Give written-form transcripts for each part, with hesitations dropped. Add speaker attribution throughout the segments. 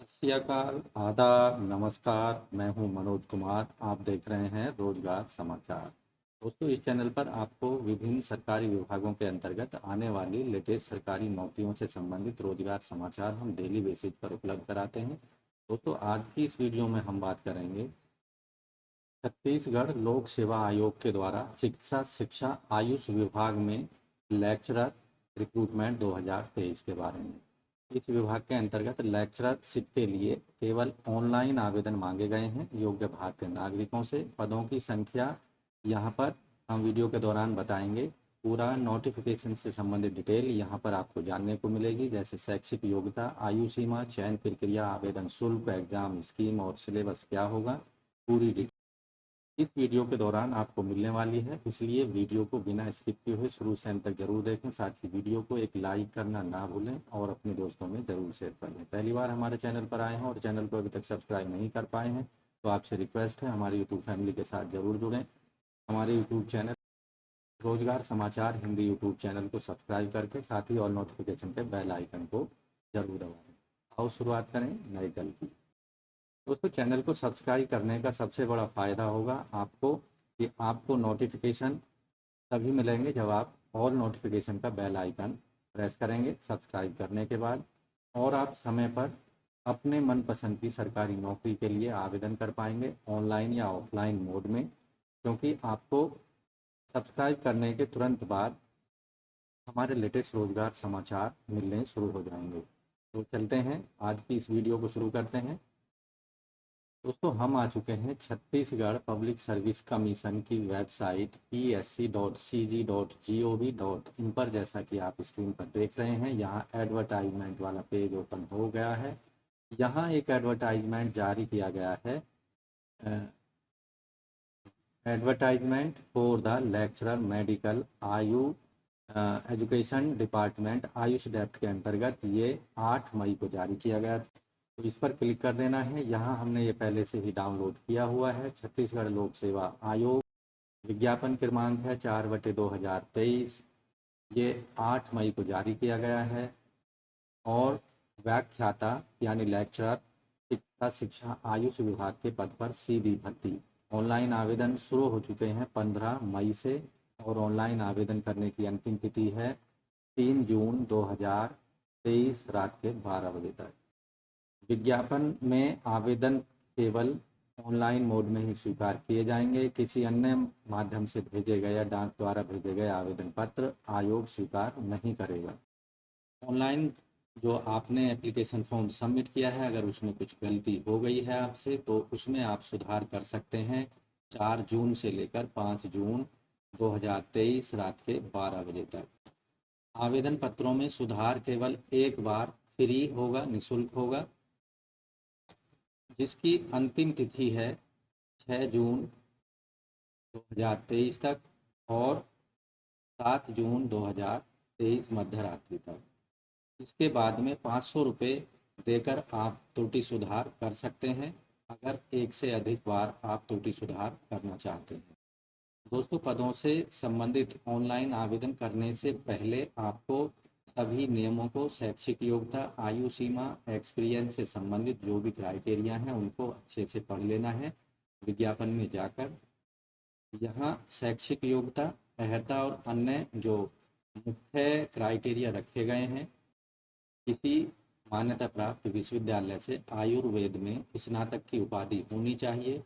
Speaker 1: सत श्री अकाल, आदाब, नमस्कार। मैं हूं मनोज कुमार। आप देख रहे हैं रोजगार समाचार। दोस्तों, इस चैनल पर आपको विभिन्न सरकारी विभागों के अंतर्गत आने वाली लेटेस्ट सरकारी नौकरियों से संबंधित रोजगार समाचार हम डेली बेसिस पर उपलब्ध कराते हैं। दोस्तों, आज की इस वीडियो में हम बात करेंगे छत्तीसगढ़ लोक सेवा आयोग के द्वारा चिकित्सा शिक्षा आयुष विभाग में लेक्चरर रिक्रूटमेंट 2023 के बारे में। इस विभाग के अंतर्गत लेक्चररशिप के लिए केवल ऑनलाइन आवेदन मांगे गए हैं योग्य भारतीय नागरिकों से। पदों की संख्या यहाँ पर हम वीडियो के दौरान बताएंगे। पूरा नोटिफिकेशन से संबंधित डिटेल यहाँ पर आपको जानने को मिलेगी, जैसे शैक्षिक योग्यता, आयु सीमा, चयन प्रक्रिया, आवेदन शुल्क, एग्जाम स्कीम और सिलेबस क्या होगा। पूरी डिटेल इस वीडियो के दौरान आपको मिलने वाली है, इसलिए वीडियो को बिना स्किप किए हुए शुरू से अंत तक जरूर देखें। साथ ही वीडियो को एक लाइक करना ना भूलें और अपने दोस्तों में जरूर शेयर कर लें। पहली बार हमारे चैनल पर आए हैं और चैनल को अभी तक सब्सक्राइब नहीं कर पाए हैं तो आपसे रिक्वेस्ट है, हमारी यूट्यूब फैमिली के साथ जरूर जुड़ें। हमारे यूट्यूब चैनल रोजगार समाचार हिंदी यूट्यूब चैनल को सब्सक्राइब करके साथ ही ऑल नोटिफिकेशन के बेल आइकन को जरूर दबाएं। आओ शुरुआत करें नए कल की। दोस्तों, चैनल को सब्सक्राइब करने का सबसे बड़ा फ़ायदा होगा आपको कि आपको नोटिफिकेशन तभी मिलेंगे जब आप ऑल नोटिफिकेशन का बेल आइकन प्रेस करेंगे सब्सक्राइब करने के बाद, और आप समय पर अपने मनपसंद की सरकारी नौकरी के लिए आवेदन कर पाएंगे ऑनलाइन या ऑफलाइन मोड में, क्योंकि आपको सब्सक्राइब करने के तुरंत बाद हमारे लेटेस्ट रोजगार समाचार मिलने शुरू हो जाएंगे। तो चलते हैं, आज की इस वीडियो को शुरू करते हैं। दोस्तों, हम आ चुके हैं छत्तीसगढ़ पब्लिक सर्विस कमीशन की वेबसाइट psc.cg.gov.in पर। जैसा कि आप स्क्रीन पर देख रहे हैं, यहाँ एडवर्टाइजमेंट वाला पेज ओपन हो गया है। यहाँ एक एडवर्टाइजमेंट जारी किया गया है, advertisement for the lecturer medical आयु एजुकेशन डिपार्टमेंट आयुष डेप्ट के अंतर्गत ये 8 मई को जारी किया गया था। तो इस पर क्लिक कर देना है। यहाँ हमने ये पहले से ही डाउनलोड किया हुआ है। छत्तीसगढ़ लोक सेवा आयोग, विज्ञापन क्रमांक है 4/2023। ये 8 मई को जारी किया गया है। और व्याख्याता यानी लेक्चरर चिकित्सा शिक्षा आयुष विभाग के पद पर सीधी भर्ती। ऑनलाइन आवेदन शुरू हो चुके हैं 15 मई से, और ऑनलाइन आवेदन करने की अंतिम तिथि है 3 जून 2023 रात के 12 बजे तक। विज्ञापन में आवेदन केवल ऑनलाइन मोड में ही स्वीकार किए जाएंगे। किसी अन्य माध्यम से भेजे गए या डाक द्वारा भेजे गए आवेदन पत्र आयोग स्वीकार नहीं करेगा। ऑनलाइन जो आपने एप्लीकेशन फॉर्म सबमिट किया है, अगर उसमें कुछ गलती हो गई है आपसे तो उसमें आप सुधार कर सकते हैं 4 जून से लेकर 5 जून 2023 रात के 12 बजे तक। आवेदन पत्रों में सुधार केवल एक बार फ्री होगा, निःशुल्क होगा, जिसकी अंतिम तिथि है 6 जून 2023 तक और 7 जून 2023 मध्य रात्रि तक। इसके बाद में 500 रुपये देकर आप त्रुटि सुधार कर सकते हैं, अगर एक से अधिक बार आप त्रुटि सुधार करना चाहते हैं। दोस्तों, पदों से संबंधित ऑनलाइन आवेदन करने से पहले आपको सभी नियमों को, शैक्षिक योग्यता, आयु सीमा, एक्सपीरियंस से संबंधित जो भी क्राइटेरिया हैं उनको अच्छे से पढ़ लेना है। विज्ञापन में जाकर यहाँ शैक्षिक योग्यता, अर्हता और अन्य जो मुख्य क्राइटेरिया रखे गए हैं, किसी मान्यता प्राप्त विश्वविद्यालय से आयुर्वेद में स्नातक की उपाधि होनी चाहिए,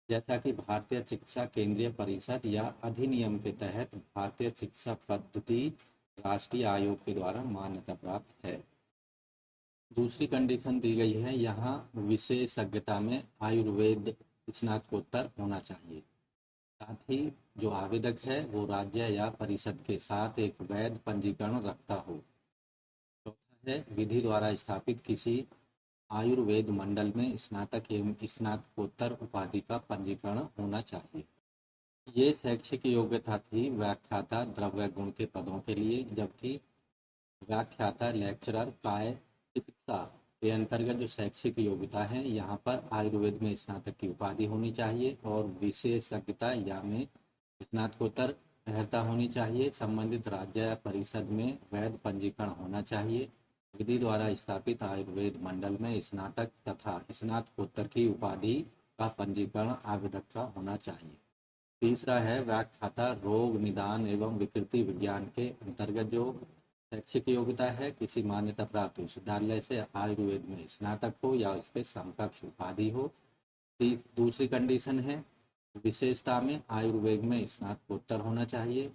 Speaker 1: जैसा कि भारतीय चिकित्सा केंद्रीय परिषद या अधिनियम के तहत भारतीय चिकित्सा पद्धति राष्ट्रीय आयोग के द्वारा मान्यता प्राप्त है। दूसरी कंडीशन दी गई है, यहाँ विशेषज्ञता में आयुर्वेद स्नातकोत्तर होना चाहिए। साथ ही जो आवेदक है वो राज्य या परिषद के साथ एक वैध पंजीकरण रखता हो। चौथा है, विधि द्वारा स्थापित किसी आयुर्वेद मंडल में स्नातक एवं स्नातकोत्तर उपाधि का पंजीकरण होना चाहिए। ये शैक्षिक योग्यता थी व्याख्याता द्रव्य गुण के पदों के लिए, जबकि व्याख्याता लेक्चरर काय चिकित्सा के अंतर्गत जो शैक्षिक योग्यता है, यहाँ पर आयुर्वेद में स्नातक की उपाधि होनी चाहिए और विशेषज्ञता या में स्नातकोत्तर अर्हता होनी चाहिए। संबंधित राज्य या परिषद में वैध पंजीकरण होना चाहिए। विधि द्वारा स्थापित आयुर्वेद मंडल में स्नातक तथा स्नातकोत्तर की उपाधि का पंजीकरण आवेदक का होना चाहिए। तीसरा है व्याख्याता रोग निदान एवं विकृति विज्ञान के अंतर्गत जो शैक्षिक योग्यता है, किसी मान्यता प्राप्त विश्वविद्यालय से आयुर्वेद में स्नातक हो या उसके समकक्ष उपाधि हो। दूसरी कंडीशन है विशेषता में आयुर्वेद में स्नातकोत्तर होना चाहिए।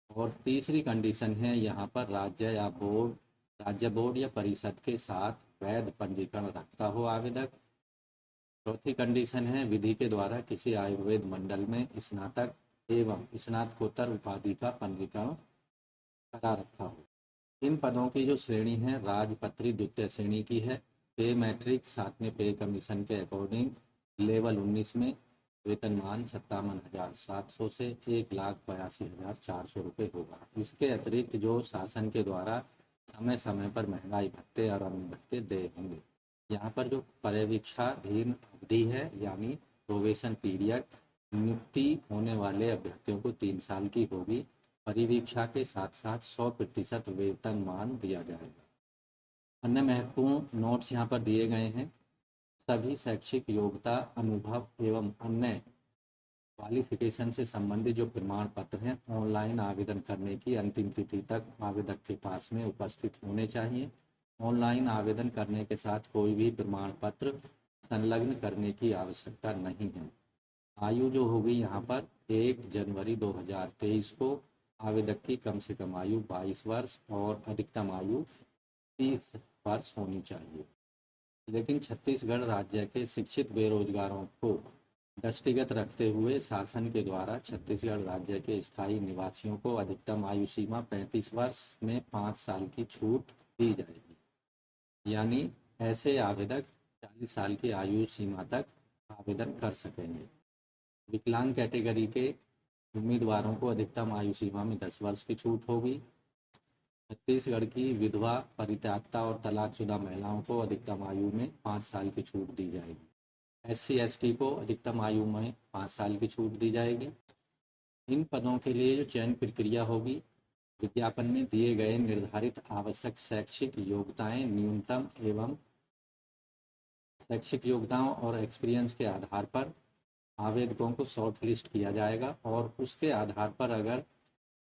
Speaker 1: और तीसरी कंडीशन है यहाँ पर राज्य बोर्ड या परिषद के साथ वैध पंजीकरण रखता हो आवेदक। चौथी कंडीशन है विधि के द्वारा किसी आयुर्वेद मंडल में स्नातक एवं स्नातकोत्तर उपाधि का पंजीकरण करा रखा हो। इन पदों की जो श्रेणी है राजपत्री द्वितीय श्रेणी की है। पे मैट्रिक 7वें पे कमीशन के अकॉर्डिंग लेवल 19 में वेतनमान 57,700 से 1,82,400 रुपये होगा। इसके अतिरिक्त जो शासन के द्वारा समय समय पर महंगाई भत्ते और अन्य भत्ते देय होंगे। यहाँ पर जो पर्यवेक्षाधीन अवधि है यानी प्रोबेशन पीरियड नियुक्ति होने वाले अभ्यर्थियों को 3 साल की होगी। परिवीक्षा के साथ साथ 100% वेतनमान दिया जाएगा। अन्य महत्वपूर्ण नोट्स यहाँ पर दिए गए हैं। सभी शैक्षिक योग्यता अनुभव एवं अन्य क्वालिफिकेशन से संबंधित जो प्रमाण पत्र हैं ऑनलाइन आवेदन करने की अंतिम तिथि तक आवेदक के पास में उपस्थित होने चाहिए। ऑनलाइन आवेदन करने के साथ कोई भी प्रमाण पत्र संलग्न करने की आवश्यकता नहीं है। आयु जो होगी यहाँ पर 1 जनवरी 2023 को आवेदक की कम से कम आयु 22 वर्ष और अधिकतम आयु 30 वर्ष होनी चाहिए। लेकिन छत्तीसगढ़ राज्य के शिक्षित बेरोजगारों को दृष्टिगत रखते हुए शासन के द्वारा छत्तीसगढ़ राज्य के स्थायी निवासियों को अधिकतम आयु सीमा 35 वर्ष में 5 साल की छूट दी जाएगी। यानी ऐसे आवेदक 40 साल की आयु सीमा तक आवेदन कर सकेंगे। विकलांग कैटेगरी के उम्मीदवारों को अधिकतम आयु सीमा में 10 वर्ष की छूट होगी। छत्तीसगढ़ की विधवा परित्यक्ता और तलाकशुदा महिलाओं को अधिकतम आयु में 5 साल की छूट दी जाएगी। SC/ST को अधिकतम आयु में 5 साल की छूट दी जाएगी। इन पदों के लिए जो चयन प्रक्रिया होगी विज्ञापन में दिए गए निर्धारित आवश्यक शैक्षिक योग्यताएं न्यूनतम एवं शैक्षिक योग्यताओं और एक्सपीरियंस के आधार पर आवेदकों को शॉर्ट लिस्ट किया जाएगा और उसके आधार पर अगर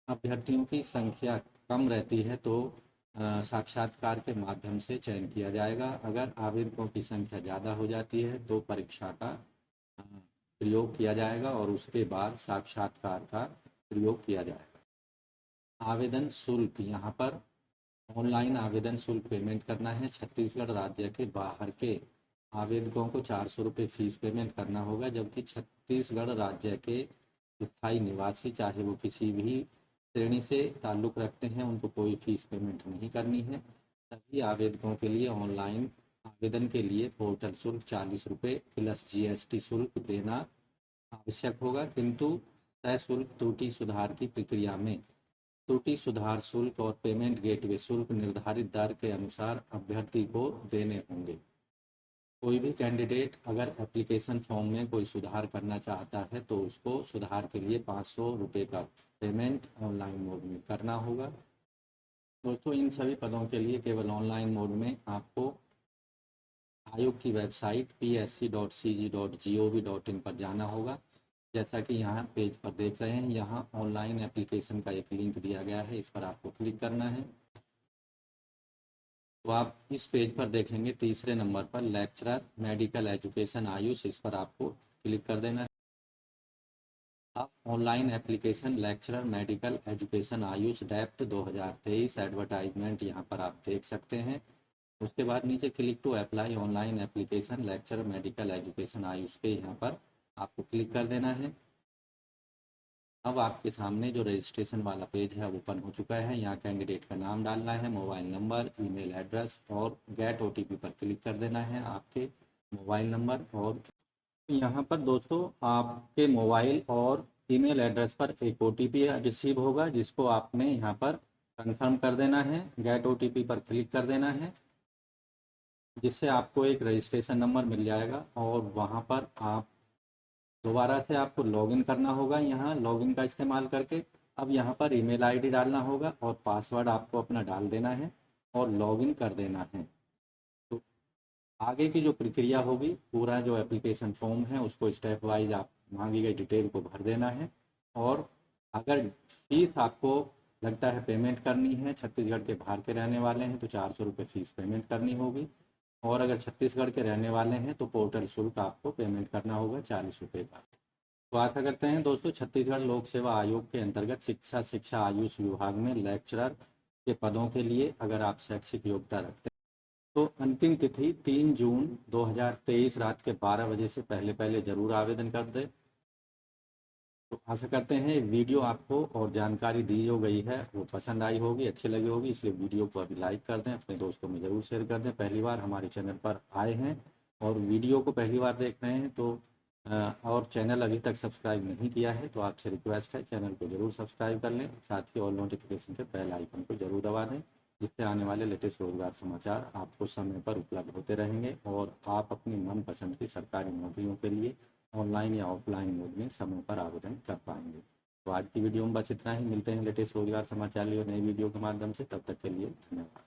Speaker 1: अभ्यर्थियों की संख्या कम रहती है तो साक्षात्कार के माध्यम से चयन किया जाएगा। अगर आवेदकों की संख्या ज़्यादा हो जाती है तो परीक्षा का प्रयोग किया जाएगा और उसके बाद साक्षात्कार का प्रयोग किया जाएगा। आवेदन शुल्क यहाँ पर ऑनलाइन आवेदन शुल्क पेमेंट करना है। छत्तीसगढ़ राज्य के बाहर के आवेदकों को 400 रुपये फीस पेमेंट करना होगा, जबकि छत्तीसगढ़ राज्य के स्थायी निवासी चाहे वो किसी भी श्रेणी से ताल्लुक़ रखते हैं उनको कोई फीस पेमेंट नहीं करनी है। सभी आवेदकों के लिए ऑनलाइन आवेदन के लिए पोर्टल शुल्क 40 रुपये प्लस GST शुल्क देना आवश्यक होगा, किंतु तय शुल्क त्रुटि सुधार की प्रक्रिया में त्रुटि सुधार शुल्क और पेमेंट गेटवे शुल्क निर्धारित दर के अनुसार अभ्यर्थी को देने होंगे। कोई भी कैंडिडेट अगर एप्लीकेशन फॉर्म में कोई सुधार करना चाहता है तो उसको सुधार के लिए 500 रुपये का पेमेंट ऑनलाइन मोड में करना होगा। दोस्तों इन सभी पदों के लिए केवल ऑनलाइन मोड में आपको आयोग की वेबसाइट psc.cg.gov.in पर जाना होगा। जैसा कि यहाँ पेज पर देख रहे हैं, यहाँ ऑनलाइन एप्लीकेशन का एक लिंक दिया गया है, इस पर आपको क्लिक करना है। तो आप इस पेज पर देखेंगे तीसरे नंबर पर लेक्चरर मेडिकल एजुकेशन आयुष, इस पर आपको क्लिक कर देना है। आप online application lecturer medical education Ayush dept 2023 advertisement यहाँ पर आप देख सकते हैं। उसके बाद नीचे click to apply online application lecturer medical education Ayush के यहाँ पर आपको क्लिक कर देना है। अब आपके सामने जो रजिस्ट्रेशन वाला पेज है ओपन हो चुका है। यहाँ कैंडिडेट का नाम डालना है, मोबाइल नंबर, ईमेल एड्रेस और गेट OTP पर क्लिक कर देना है आपके मोबाइल नंबर। और यहाँ पर दोस्तों आपके मोबाइल और ईमेल एड्रेस पर एक OTP रिसीव होगा जिसको आपने यहाँ पर कंफर्म कर देना है। गेट OTP पर क्लिक कर देना है जिससे आपको एक रजिस्ट्रेशन नंबर मिल जाएगा और वहाँ पर आप दोबारा से आपको लॉगिन करना होगा। यहाँ लॉगिन का इस्तेमाल करके अब यहाँ पर ईमेल ID डालना होगा और पासवर्ड आपको अपना डाल देना है। और लॉगिन कर देना है। तो आगे की जो प्रक्रिया होगी, पूरा जो एप्लीकेशन फॉर्म है उसको स्टेप वाइज आप मांगी गई डिटेल को भर देना है। और अगर फीस आपको लगता है पेमेंट करनी है, छत्तीसगढ़ के बाहर के रहने वाले हैं तो 400 रुपये फ़ीस पेमेंट करनी होगी। और अगर छत्तीसगढ़ के रहने वाले हैं तो पोर्टल शुल्क आपको पेमेंट करना होगा 40 रुपये का। तो आशा करते हैं दोस्तों, छत्तीसगढ़ लोक सेवा आयोग के अंतर्गत शिक्षा आयुष विभाग में लेक्चरर के पदों के लिए अगर आप शैक्षिक योग्यता रखते हैं तो अंतिम तिथि 3 जून 2023 रात के 12 बजे से पहले पहले ज़रूर आवेदन कर दें। तो आशा करते हैं वीडियो आपको और जानकारी दी जो गई है वो पसंद आई होगी, अच्छी लगी होगी, इसलिए वीडियो को अभी लाइक कर दें, अपने दोस्तों में ज़रूर शेयर कर दें। पहली बार हमारे चैनल पर आए हैं और वीडियो को पहली बार देख रहे हैं तो और चैनल अभी तक सब्सक्राइब नहीं किया है तो आपसे रिक्वेस्ट है चैनल को ज़रूर सब्सक्राइब कर लें, साथ ही ऑल नोटिफिकेशन के बेल आइकन को ज़रूर दबा दें, जिससे आने वाले लेटेस्ट रोजगार समाचार आपको समय पर उपलब्ध होते रहेंगे और आप अपनी मनपसंद की सरकारी नौकरियों के लिए ऑनलाइन या ऑफलाइन मोड में समय पर आवेदन कर पाएंगे। तो आज की वीडियो में बस इतना ही, मिलते हैं लेटेस्ट रोजगार समाचार लिए नई वीडियो के माध्यम से, तब तक के लिए धन्यवाद।